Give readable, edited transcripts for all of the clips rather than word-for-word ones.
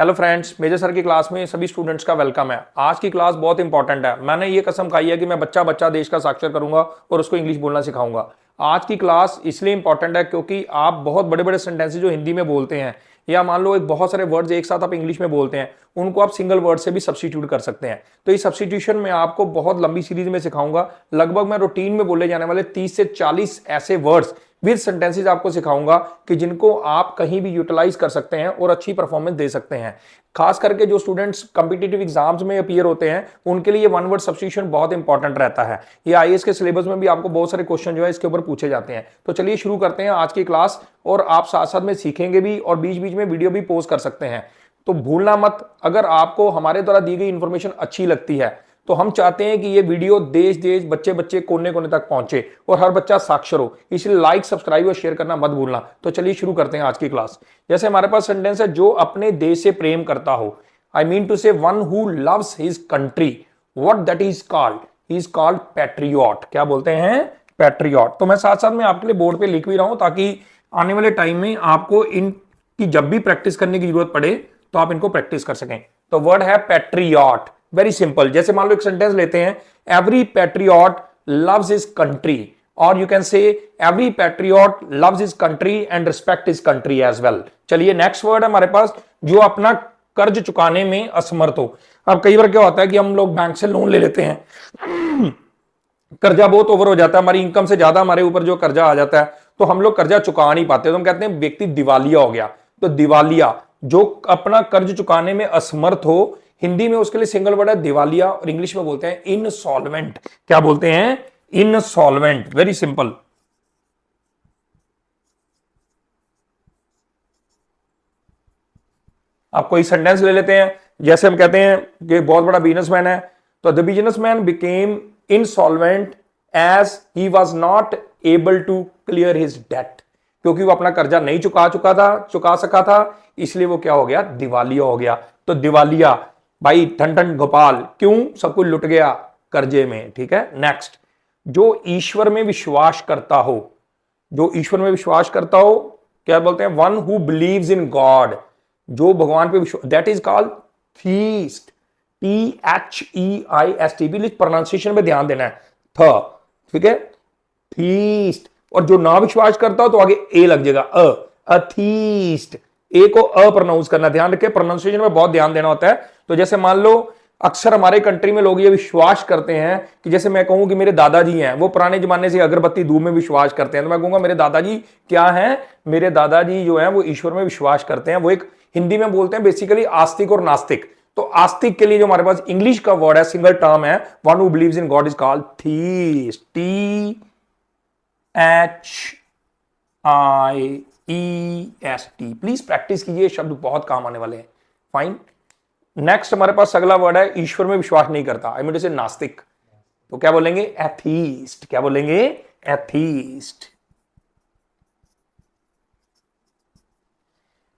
Hello friends, major sir की class में सभी स्टूडेंट्स का वेलकम है। आज की क्लास बहुत इंपॉर्टेंट है। मैंने ये कसम खाई है कि मैं बच्चा बच्चा देश का साक्षर करूंगा और उसको इंग्लिश बोलना सिखाऊंगा। आज की क्लास इसलिए इंपॉर्टेंट है क्योंकि आप बहुत बड़े बड़े सेंटेंसेस जो हिंदी में बोलते हैं या मान लो एक बहुत सारे वर्ड्स एक साथ आप इंग्लिश में बोलते हैं, उनको आप सिंगल वर्ड से भी सब्स्टिट्यूट कर सकते हैं। तो इस सब्स्टिट्यूशन में आपको बहुत लंबी सीरीज में सिखाऊंगा। लगभग मैं रूटीन में बोले जाने वाले 30 से 40 ऐसे वर्ड्स विद सेंटेंसेस आपको सिखाऊंगा कि जिनको आप कहीं भी यूटिलाइज कर सकते हैं और अच्छी परफॉर्मेंस दे सकते हैं। खास करके जो स्टूडेंट्स कॉम्पिटिटिव एग्जाम्स में अपीयर होते हैं उनके लिए वन वर्ड सब्स्टिट्यूशन बहुत इंपॉर्टेंट रहता है। ये आईएएस के सिलेबस में भी आपको बहुत सारे क्वेश्चन जो है इसके ऊपर पूछे जाते हैं। तो चलिए शुरू करते हैं आज की क्लास, और आप साथ साथ में सीखेंगे भी और बीच बीच में वीडियो भी पोस्ट कर सकते हैं। तो भूलना मत, अगर आपको हमारे द्वारा दी गई इंफॉर्मेशन अच्छी लगती है तो हम चाहते हैं कि ये वीडियो देश देश बच्चे बच्चे कोने कोने तक पहुंचे और हर बच्चा साक्षर हो, इसलिए लाइक सब्सक्राइब और शेयर करना मत भूलना। तो चलिए शुरू करते हैं आज की क्लास। जैसे हमारे पास सेंटेंस है, जो अपने देश से प्रेम करता हो। आई मीन टू से one who loves his country, what that is called, he is called patriot. क्या बोलते हैं? पैट्रियट। तो मैं साथ साथ में आपके लिए बोर्ड पे लिख भी रहा हूं ताकि आने वाले टाइम में आपको इनकी जब भी प्रैक्टिस करने की जरूरत पड़े तो आप इनको प्रैक्टिस कर सकें। तो वर्ड है पैट्रियट, वेरी सिंपल। जैसे मान लो एक सेंटेंस लेते हैं, every patriot loves his country, और you can say every patriot loves his country and respect his country as well. चलिए नेक्स्ट वर्ड है हमारे पास, जो अपना कर्ज चुकाने में असमर्थ हो। अब कई बार क्या होता है कि हम लोग बैंक से लोन ले लेते हैं, कर्जा बहुत ओवर हो जाता है, हमारी इनकम से ज्यादा हमारे ऊपर जो कर्जा आ जाता है तो हम लोग कर्जा चुका नहीं पाते, तो हम कहते हैं व्यक्ति दिवालिया हो गया। तो दिवालिया, जो अपना कर्ज चुकाने में असमर्थ हो, हिंदी में उसके लिए सिंगल वर्ड है दिवालिया, और इंग्लिश में बोलते हैं इनसॉल्वेंट। क्या बोलते हैं? इनसॉल्वेंट। Very simple. आप कोई सेंटेंस ले लेते हैं, जैसे हम कहते हैं कि बहुत बड़ा बिजनेसमैन है, तो the businessman became insolvent as he was not able to clear his debt. क्योंकि वो अपना कर्जा नहीं चुका सका था, इसलिए वो क्या हो गया? दिवालिया हो गया। तो दिवालिया भाई, ठन ठन गोपाल, क्यों? सब कुछ लुट गया कर्जे में। ठीक है, नेक्स्ट। जो ईश्वर में विश्वास करता हो, जो ईश्वर में विश्वास करता हो, क्या बोलते हैं? One who believes in God, जो भगवान पे विश्वास, that is called theist. THEIST। भी प्रोनाउंसिएशन पे ध्यान देना है, थ, ठीक है, थीस्ट। और जो ना विश्वास करता हो तो आगे ए लग जाएगा, अथीस्ट। ए को अ प्रोनाउंस करना, ध्यान रखें, प्रोनाउंसिएशन में बहुत ध्यान देना होता है। तो जैसे मान लो अक्सर हमारे कंट्री में लोग ये विश्वास करते हैं कि जैसे मैं कहूं कि मेरे दादाजी हैं, वो पुराने जमाने से अगरबत्ती धूप में विश्वास करते हैं, तो मैं कहूंगा मेरे दादाजी क्या हैं? मेरे दादाजी जो हैं वो ईश्वर में विश्वास करते हैं। वो एक हिंदी में बोलते हैं बेसिकली आस्तिक और नास्तिक। तो आस्तिक के लिए जो हमारे पास इंग्लिश का वर्ड है, सिंगल टर्म है, one who believes in God is called theist. THIEST। Please practice कीजिए, शब्द बहुत काम आने वाले हैं। फाइन। नेक्स्ट हमारे पास अगला वर्ड है, ईश्वर में विश्वास नहीं करता, आई मीन टू से नास्तिक। तो क्या बोलेंगे? एथीस्ट। क्या बोलेंगे? एथीस्ट।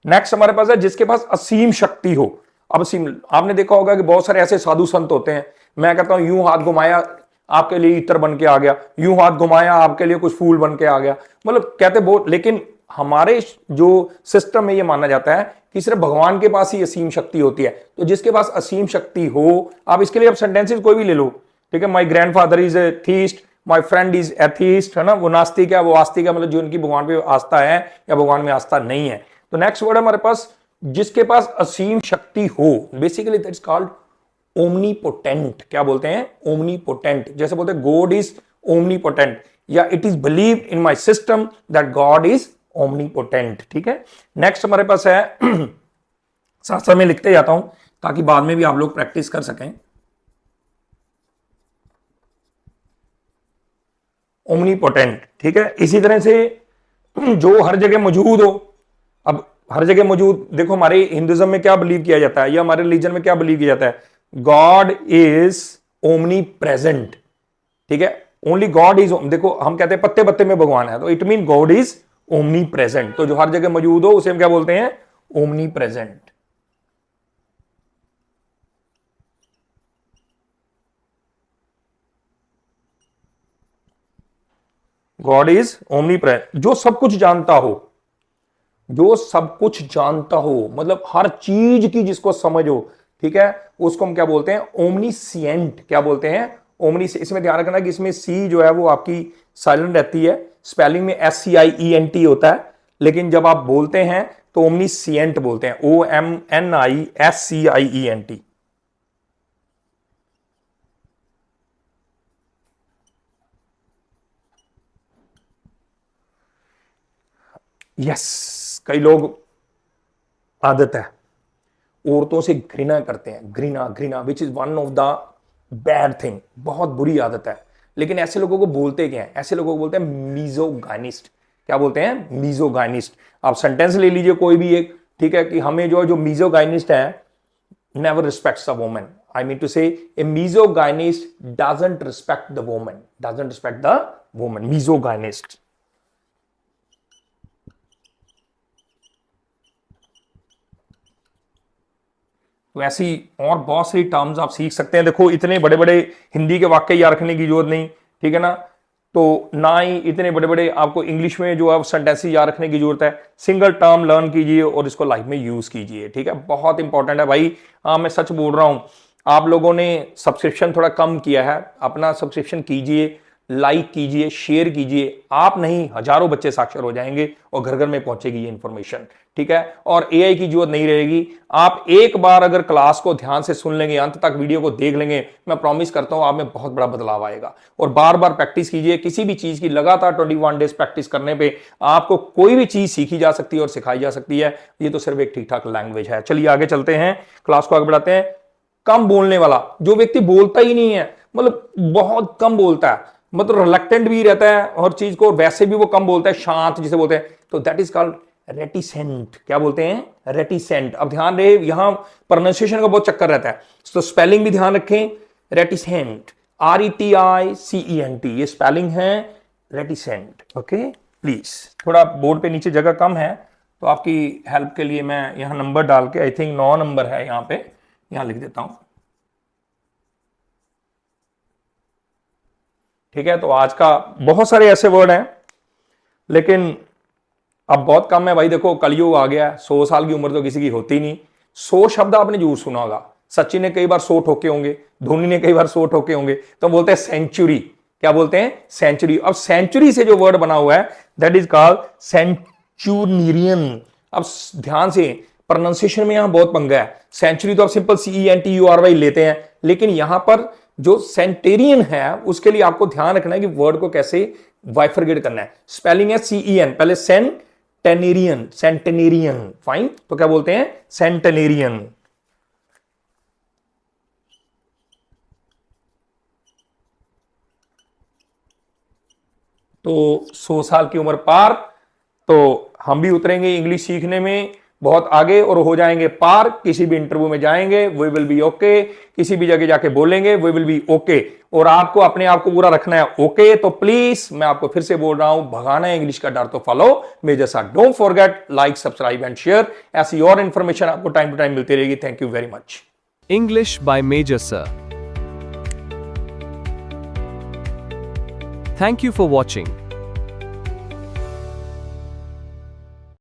नेक्स्ट हमारे पास है, जिसके पास असीम शक्ति हो। अब असीम, आपने देखा होगा कि बहुत सारे ऐसे साधु संत होते हैं, मैं कहता हूं यूं हाथ घुमाया आपके लिए इत्र बन के आ गया, यूं हाथ घुमाया आपके लिए कुछ फूल बन के आ गया, मतलब कहते बहुत। लेकिन हमारे जो सिस्टम में ये माना जाता है कि सिर्फ भगवान के पास ही असीम शक्ति होती है। तो जिसके पास असीम शक्ति हो, आप इसके लिए आप सेंटेंसेस कोई भी ले लो, ठीक है। माई grandfather is a theist, my friend is atheist, है ना। वो नास्तिक है, वो आस्तिक है, मतलब जो इनकी भगवान पे आस्था है या भगवान में आस्था नहीं है। तो नेक्स्ट वर्ड है हमारे पास, जिसके पास असीम शक्ति हो, बेसिकली दैट्स कॉल्ड ओमनीपोटेंट। क्या बोलते हैं? ओमनीपोटेंट। जैसे बोलते हैं गॉड इज ओमनीपोटेंट, या it is believe in my system that God is omnipotent. ठीक है। नेक्स्ट हमारे पास है, साथ साथ में लिखते जाता हूं ताकि बाद में भी आप लोग प्रैक्टिस कर सकें। ओमनीपोटेंट, ठीक है। इसी तरह से जो हर जगह मौजूद हो। अब हर जगह मौजूद, देखो हमारे हिंदुइज्म में क्या बिलीव किया जाता है या हमारे रिलीजन में क्या बिलीव किया जाता है? गॉड इज ओमनी प्रेजेंट, ठीक है। ओनली गॉड इज, देखो हम कहते हैं पत्ते पत्ते में भगवान है, तो it mean God is omni present. तो जो हर जगह मौजूद हो उसे हम क्या बोलते हैं? Omni present. God is omni present, जो सब कुछ जानता हो। जो सब कुछ जानता हो, मतलब हर चीज की जिसको समझ हो, ठीक है, उसको हम क्या बोलते हैं, ओमनीसिएंट। क्या बोलते हैं, ओमनी। इसमें ध्यान रखना कि इसमें सी जो है वो आपकी साइलेंट रहती है, स्पेलिंग में SCIENT होता है, लेकिन जब आप बोलते हैं तो ओमनीसिएंट बोलते हैं, OMNISCIENT। यस, कई लोग आदत है औरतों से घृणा करते हैं, घृणा घृणा which is one of the bad thing, बहुत बुरी आदत है। लेकिन ऐसे लोगों को बोलते क्या है, ऐसे लोगों को बोलते हैं मीजोगाइनिस्ट। क्या बोलते हैं, मीजोगाइनिस्ट। आप सेंटेंस ले लीजिए कोई भी एक, ठीक है, कि हमें जो मीजोगाइनिस्ट है, never respects the woman. I mean to say a misogynist doesn't respect the woman, doesn't respect the woman, misogynist. तो ऐसी और बहुत सारी टर्म्स आप सीख सकते हैं। देखो, इतने बड़े बड़े हिंदी के वाक्य याद रखने की जरूरत नहीं, ठीक है ना, तो ना ही इतने बड़े बड़े आपको इंग्लिश में जो है सेंटेंसेस याद रखने की जरूरत है। सिंगल टर्म लर्न कीजिए और इसको लाइफ में यूज कीजिए, ठीक है, बहुत इंपॉर्टेंट है भाई। हाँ, मैं सच बोल रहा हूं, आप लोगों ने सब्सक्रिप्शन थोड़ा कम किया है, अपना सब्सक्रिप्शन कीजिए, लाइक कीजिए, शेयर कीजिए। आप नहीं, हजारों बच्चे साक्षर हो जाएंगे और घर घर में पहुंचेगी ये इंफॉर्मेशन, ठीक है। और एआई की जरूरत नहीं रहेगी। आप एक बार अगर क्लास को ध्यान से सुन लेंगे, अंत तक वीडियो को देख लेंगे, मैं प्रॉमिस करता हूं आप में बहुत बड़ा बदलाव आएगा। और बार बार प्रैक्टिस कीजिए, किसी भी चीज की लगातार 21 डेज प्रैक्टिस करने पे आपको कोई भी चीज सीखी जा सकती है और सिखाई जा सकती है। ये तो सिर्फ एक ठीक ठाक लैंग्वेज है। चलिए आगे चलते हैं, क्लास को आगे बढ़ाते हैं। कम बोलने वाला, जो व्यक्ति बोलता ही नहीं है, मतलब बहुत कम बोलता है, मतलब रिलक्टेंट भी रहता है हर चीज को, वैसे भी वो कम बोलता है, शांत जिसे बोलते हैं, तो दैट इज कॉल्ड रेटिसेंट। क्या बोलते हैं, रेटिसेंट। अब ध्यान रहे, यहां प्रोनाउंसिएशन का बहुत चक्कर रहता है, तो स्पेलिंग भी ध्यान रखें, रेटिसेंट, RETICENT, ये स्पेलिंग है रेटिसेंट। ओके, प्लीज, थोड़ा बोर्ड पे नीचे जगह कम है, तो आपकी हेल्प के लिए मैं यहां नंबर डाल के, आई थिंक 9 नंबर है यहां पे, यहां लिख देता हूं, ठीक है। तो आज का बहुत सारे ऐसे वर्ड हैं, लेकिन अब बहुत कम है भाई। देखो, कलयुग आ गया है, 100 साल की उम्र तो किसी की होती नहीं। 100 शब्द आपने जरूर सुना होगा, सचिन ने कई बार 100 ठोके होंगे, धोनी ने कई बार 100 ठोके होंगे, तो बोलते हैं सेंचुरी। क्या बोलते हैं, सेंचुरी। अब सेंचुरी से जो वर्ड बना हुआ है दैट इज कॉल्ड सेंचुरियन। अब ध्यान से, प्रोनाउंसिएशन में यहां बहुत पंगा है। सेंचुरी तो आप सिंपल CENTURY लेते हैं, लेकिन यहां पर जो सेंटेरियन है उसके लिए आपको ध्यान रखना है कि वर्ड को कैसे वाइफरगेट करना है। स्पेलिंग है CEN, पहले सेंटेनेरियन, सेंटेनेरियन, फाइन। तो क्या बोलते हैं, सेंटेनेरियन। तो 100 साल की उम्र पार, तो हम भी उतरेंगे इंग्लिश सीखने में बहुत आगे और हो जाएंगे पार। किसी भी इंटरव्यू में जाएंगे, वी विल बी ओके, किसी भी जगह जाके बोलेंगे, वी विल बी ओके। और आपको अपने आप को पूरा रखना है ओके। तो प्लीज मैं आपको फिर से बोल रहा हूं, भगाना है इंग्लिश का डर तो follow Major sir. Don't forget like, subscribe and share. ऐसी और इंफॉर्मेशन आपको टाइम टू टाइम मिलती रहेगी। Thank you very much. English by Major Sir. Thank you for watching.